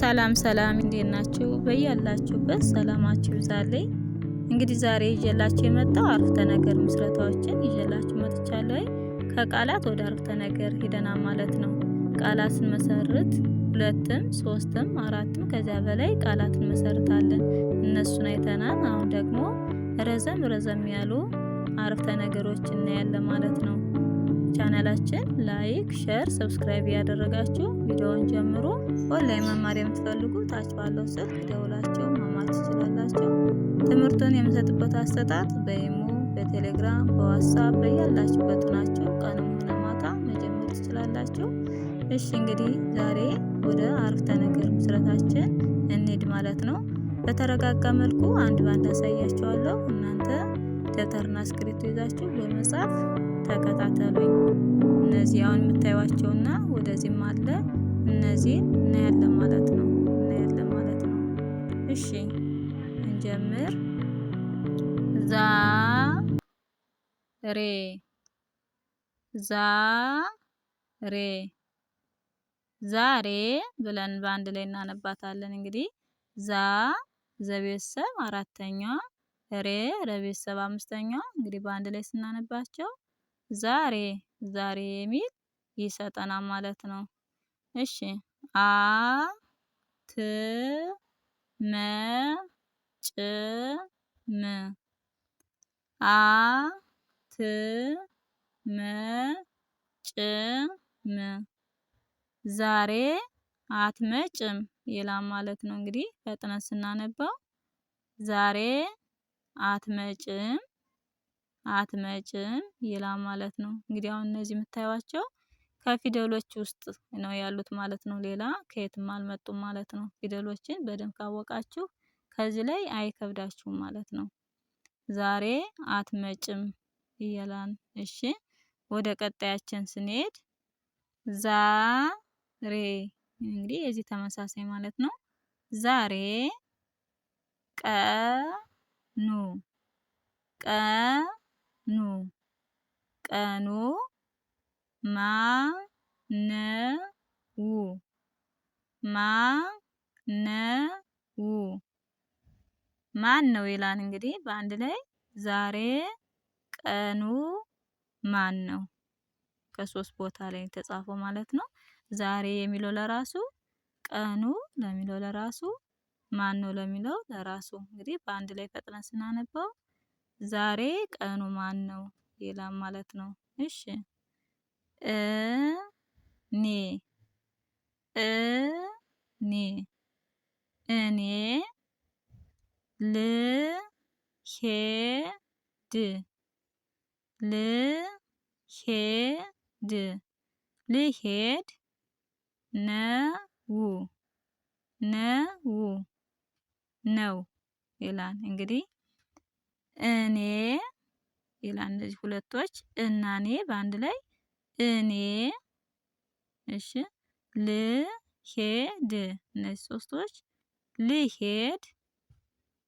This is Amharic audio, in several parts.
ሰላም ሰላም እንዴት ናችሁ? በያላችሁበት ሰላማችሁ ይብዛልኝ። እንግዲህ ዛሬ ይዤላችሁ የመጣው አረፍተ ነገር ምስረታዎችን ይዤላችሁ መጥቻለሁ። ከቃላት ወደ አረፍተ ነገር ሂደናል ማለት ነው። ቃላት ስንመሰርት ሁለትም ሶስትም አራትም ከዚያ በላይ ቃላት እንመሰርታለን። እነሱን አይተናል። አሁን ደግሞ ረዘም ያሉ አረፍተ ነገሮችን እናያለን ማለት ነው። ቻናላችን ላይክ፣ ሼር፣ ሰብስክራይብ ያደረጋችሁ ቪዲዮውን ጀምሩ። ኦንላይን መማር የምትፈልጉ ታች ባለው ስልክ ደውላችሁ መማር ትችላላችሁ። ትምህርቱን የምሰጥበት አሰጣጥ በኢሞ፣ በቴሌግራም፣ በዋትስአፕ በያላችሁበት ሆናችሁ ቀንም ሆነ ማታ መጀመር ትችላላችሁ። እሺ እንግዲህ ዛሬ ወደ አረፍተ ነገር ምስረታችን እንሂድ ማለት ነው። በተረጋጋ መልኩ አንድ ባንድ አሳያችኋለሁ። እናንተ ደብተርና እስክሪብቶ ይዛችሁ በመጻፍ ተከታተሉኝ። እነዚህ አሁን የምታዩዋቸውና ወደዚህም አለ እነዚህን እናያለን ማለት ነው። እሺ እንጀምር። ዛሬ ዛሬ ብለን በአንድ ላይ እናነባታለን። እንግዲህ ዘቤተሰብ አራተኛ፣ ረቤተሰብ አምስተኛ። እንግዲህ በአንድ ላይ ስናነባቸው ዛሬ የሚል ይሰጠናል ማለት ነው። እሺ ዛሬ አትመጭም ይላል ማለት ነው። እንግዲህ ፈጥነን ስናነባው ዛሬ አትመጭም ይላል ማለት ነው። እንግዲህ አሁን እነዚህ የምታዩዋቸው ከፊደሎች ውስጥ ነው ያሉት ማለት ነው። ሌላ ከየትም አልመጡም ማለት ነው። ፊደሎችን በደንብ ካወቃችሁ ከዚህ ላይ አይከብዳችሁም ማለት ነው። ዛሬ አትመጭም ይላል። እሺ ወደ ቀጣያችን ስንሄድ ዛሬ እንግዲህ የዚህ ተመሳሳይ ማለት ነው። ዛሬ ቀኑ ማን ነው ይላል። እንግዲህ በአንድ ላይ ዛሬ ቀኑ ማን ነው? ከሶስት ቦታ ላይ የተጻፈው ማለት ነው። ዛሬ የሚለው ለራሱ፣ ቀኑ ለሚለው ለራሱ፣ ማን ነው ለሚለው ለራሱ። እንግዲህ በአንድ ላይ ፈጥነን ስናነበው ዛሬ ቀኑ ማን ነው ይላል ማለት ነው። እሺ እኔ ልሄድ ነው ይላል። እንግዲህ እኔ ይላል። እነዚህ ሁለቶች እና እኔ በአንድ ላይ እኔ። እሺ ልሄድ፣ እነዚህ ሶስቶች ልሄድ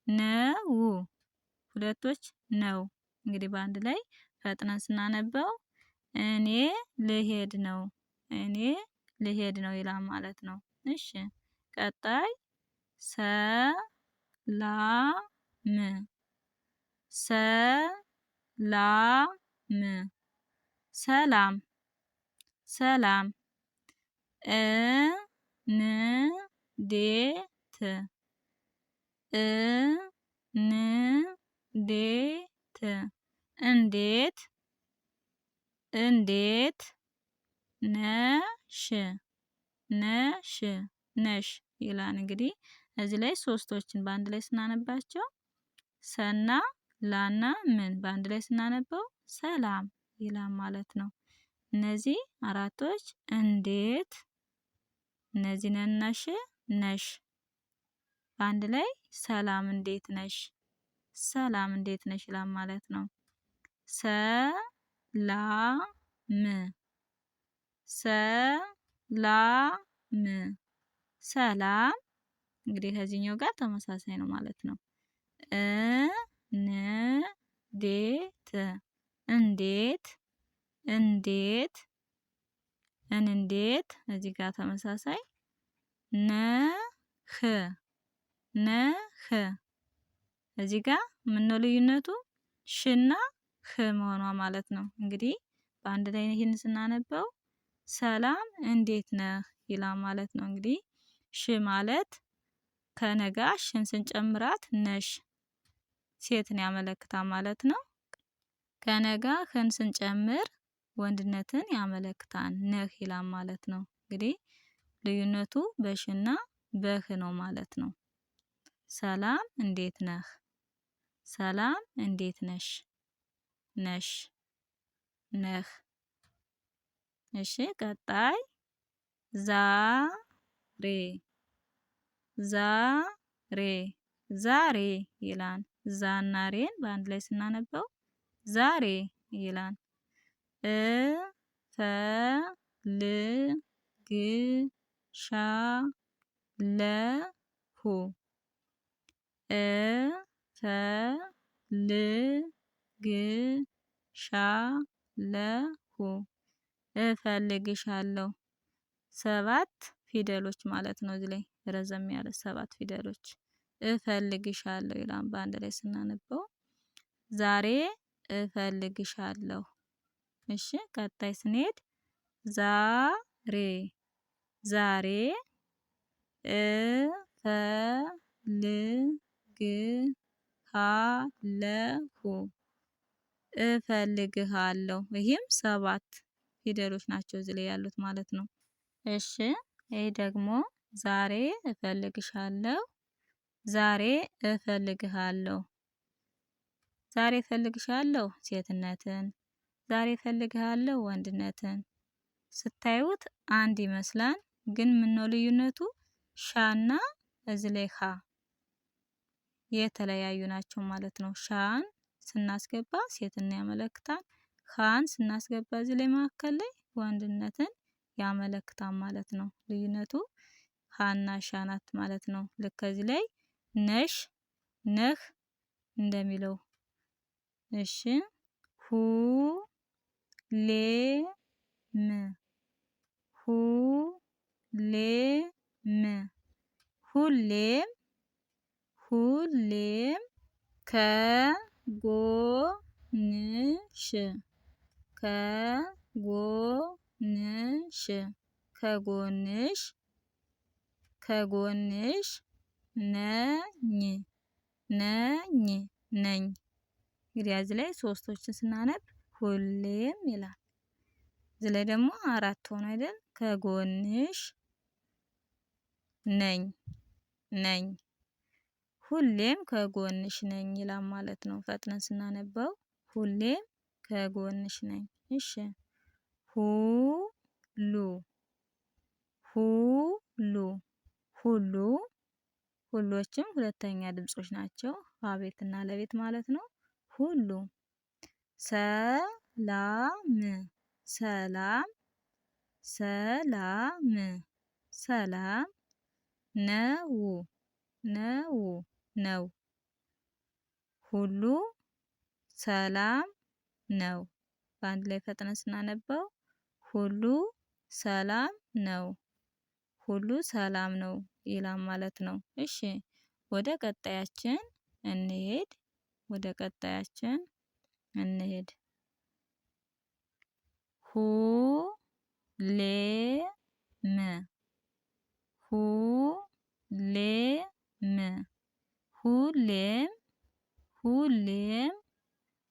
ነው፣ ሁለቶች ነው። እንግዲህ በአንድ ላይ ፈጥነን ስናነበው እኔ ልሄድ ነው ይላል ማለት ነው። እሺ ቀጣይ ሰላም እንዴት ነሽ ይላል። እንግዲህ እዚህ ላይ ሶስቶችን በአንድ ላይ ስናነባቸው ሰና ላና ምን በአንድ ላይ ስናነበው ሰላም ይላል ማለት ነው። እነዚህ አራቶች እንዴት፣ እነዚህ ነሽ በአንድ ላይ ሰላም እንዴት ነሽ ይላል ማለት ነው። ሰላም እንግዲህ ከዚህኛው ጋር ተመሳሳይ ነው ማለት ነው። እንዴት እዚህ ጋር ተመሳሳይ ህ ነህ። እዚህ ጋር ምነው ልዩነቱ ሽና ህ መሆኗ ማለት ነው። እንግዲህ በአንድ ላይ ይህን ስናነበው ሰላም እንዴት ነህ ይላል ማለት ነው። እንግዲህ ሽ ማለት ከነጋ ሽን ስንጨምራት ነሽ ሴትን ያመለክታል ማለት ነው። ከነጋ ህን ስንጨምር ወንድነትን ያመለክታል ነህ ይላል ማለት ነው። እንግዲህ ልዩነቱ በሽና በህ ነው ማለት ነው። ሰላም እንዴት ነህ? ሰላም እንዴት ነሽ? ነሽ ነህ። እሺ ቀጣይ ዛሬ ዛሬ ዛሬ ይላል። ዛና ሬን በአንድ ላይ ስናነበው ዛሬ ይላል። ፈ ል ግ ሻ ለ ሁ ፈ ል ግ ሻ ለ ሁ እፈልግሻለሁ። 7 ፊደሎች ማለት ነው። እዚህ ላይ ረዘም ያለ 7 ፊደሎች እፈልግሻለሁ ይላል በአንድ ላይ ስናነበው ዛሬ እፈልግሻለሁ። እሺ ቀጣይ ስንሄድ ዛሬ ዛሬ እፈልግሃለሁ እፈልግሃለሁ ይህም 7 ፊደሎች ናቸው እዚህ ላይ ያሉት ማለት ነው። እሺ ይሄ ደግሞ ዛሬ እፈልግሻለሁ ዛሬ እፈልግሃለሁ። ዛሬ እፈልግሻለሁ ሴትነትን ዛሬ እፈልግሃለሁ ወንድነትን ስታዩት አንድ ይመስላል ግን ምነው ልዩነቱ ሻና እዚህ ላይ ሀ የተለያዩ ናቸው ማለት ነው። ሻን ስናስገባ ሴትን ያመለክታል። ሀን ስናስገባ እዚህ ላይ መካከል ላይ ወንድነትን ያመለክታል ማለት ነው። ልዩነቱ ሀና ሻ ናት ማለት ነው። ልክ ከዚህ ላይ ነሽ ነህ እንደሚለው እሺ ሁ ሌ ም ሁ ሌ ም ሁሌም ሁሌም ከጎንሽ ከጎንሽ ከጎንሽ ከጎንሽ ነኝ ነኝ ነኝ። እንግዲህ እዚህ ላይ ሶስቶችን ስናነብ ሁሌም ይላል። እዚህ ላይ ደግሞ 4 ሆኖ አይደል ከጎንሽ ነኝ ነኝ ሁሌም ከጎንሽ ነኝ ይላል ማለት ነው። ፈጥነን ስናነበው ሁሌም ከጎንሽ ነኝ። እሺ ሁሉ ሁሉ ሁሉ ሁሎችም ሁለተኛ ድምጾች ናቸው። አቤትና ለቤት ማለት ነው። ሁሉ ሰላም ሰላም ሰላም ሰላም ነው ነው ነው ሁሉ ሰላም ነው። በአንድ ላይ ፈጥነን ስናነበው ሁሉ ሰላም ነው ሁሉ ሰላም ነው ይላል ማለት ነው። እሺ ወደ ቀጣያችን እንሄድ ወደ ቀጣያችን እንሄድ ሁሌም ሁሌም ሁሌም ሁሌም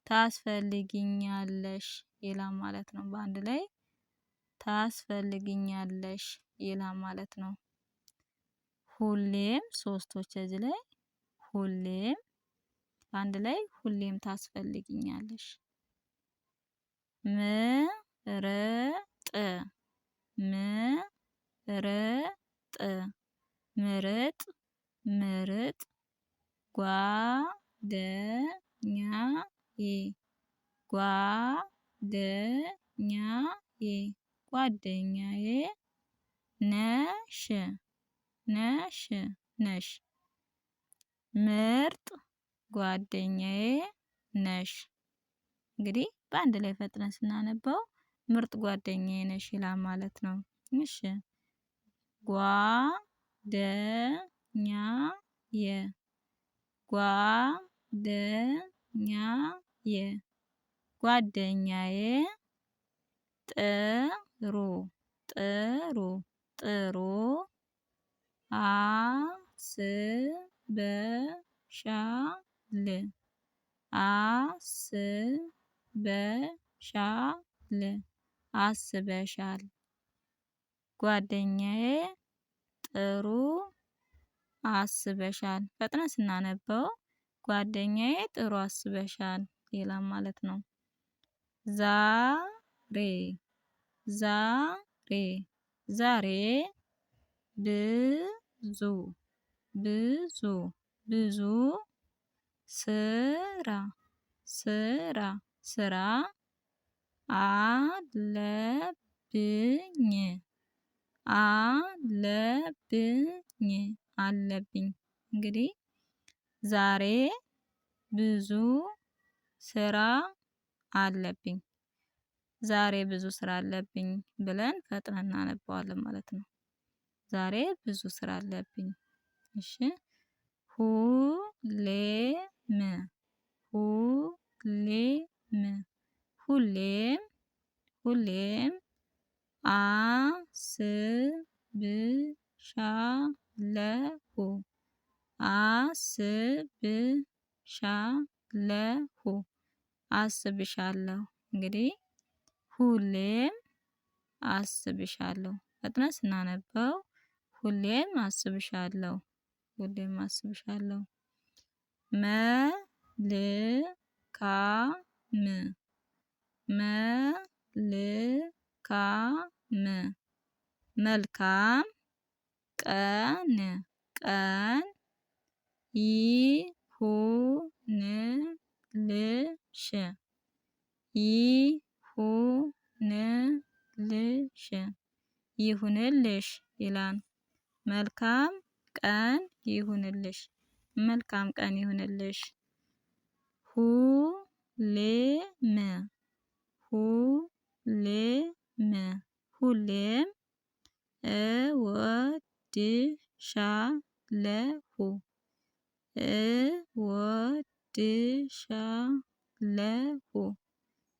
ታስፈልጊኛለሽ ይላል ማለት ነው። በአንድ ላይ ታስፈልጊኛለሽ ይላል ማለት ነው። ሁሌም ሶስቶች እዚህ ላይ ሁሌም በአንድ ላይ ሁሌም ታስፈልጊኛለሽ። ምርጥ ምርጥ ምርጥ ምርጥ ጓደኛዬ ጓደኛዬ ጓደኛዬ ነሽ ነሽ ነሽ ምርጥ ጓደኛዬ ነሽ። እንግዲህ በአንድ ላይ ፈጥነን ስናነበው ምርጥ ጓደኛዬ ነሽ ይላል ማለት ነው። እሺ ጓደኛዬ ጓደኛዬ ጓደኛዬ ጥሩ ጥሩ ጥሩ አስበሻል ጓደኛዬ ጥሩ አስበሻል። ፈጥነን ስናነበው ጓደኛዬ ጥሩ አስበሻል ይላል ማለት ነው። ዛሬ ዛሬ ዛሬ ብዙ ብዙ ብዙ ስራ ስራ ስራ አለብኝ አለብኝ። እንግዲህ ዛሬ ብዙ ስራ አለብኝ። ዛሬ ብዙ ስራ አለብኝ ብለን ፈጥነን እናነባዋለን ማለት ነው። ዛሬ ብዙ ስራ አለብኝ። እሺ ሁሌም ሁሌም ሁሌም አስብሻለሁ እንግዲህ ሁሌም አስብሻለሁ ፈጥነን ስናነበው ሁሌም አስብሻለሁ ሁሌም አስብሻለሁ። መልካም መልካም ቀን ይሁንልሽ ይላል። መልካም ቀን ይሁንልሽ መልካም ቀን ይሁንልሽ። ሁሌም ሁሌም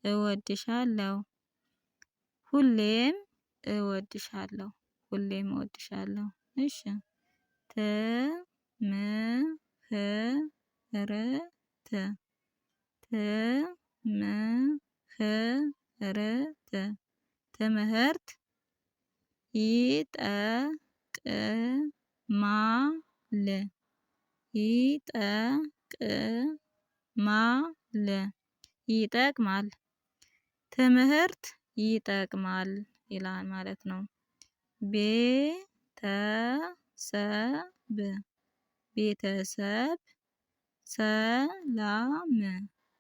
እወድሻለሁ ሁሌም እወድሻለሁ ሁሌም እወድሻለሁ። እሺ ትምህርት ይጠቅማል ትምህርት ይጠቅማል ይላል ማለት ነው። ቤተሰብ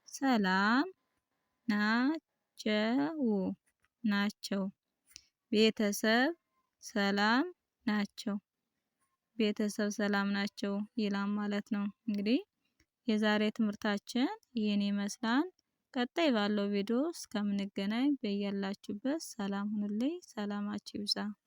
ሰላም ናቸው ቤተሰብ ሰላም ናቸው ቤተሰብ ሰላም ናቸው ይላል ማለት ነው። እንግዲህ የዛሬ ትምህርታችን ይህን ይመስላል። ቀጣይ ባለው ቪዲዮ እስከምንገናኝ በያላችሁበት ሰላም ሁኑልኝ። ሰላማችሁ ይብዛ።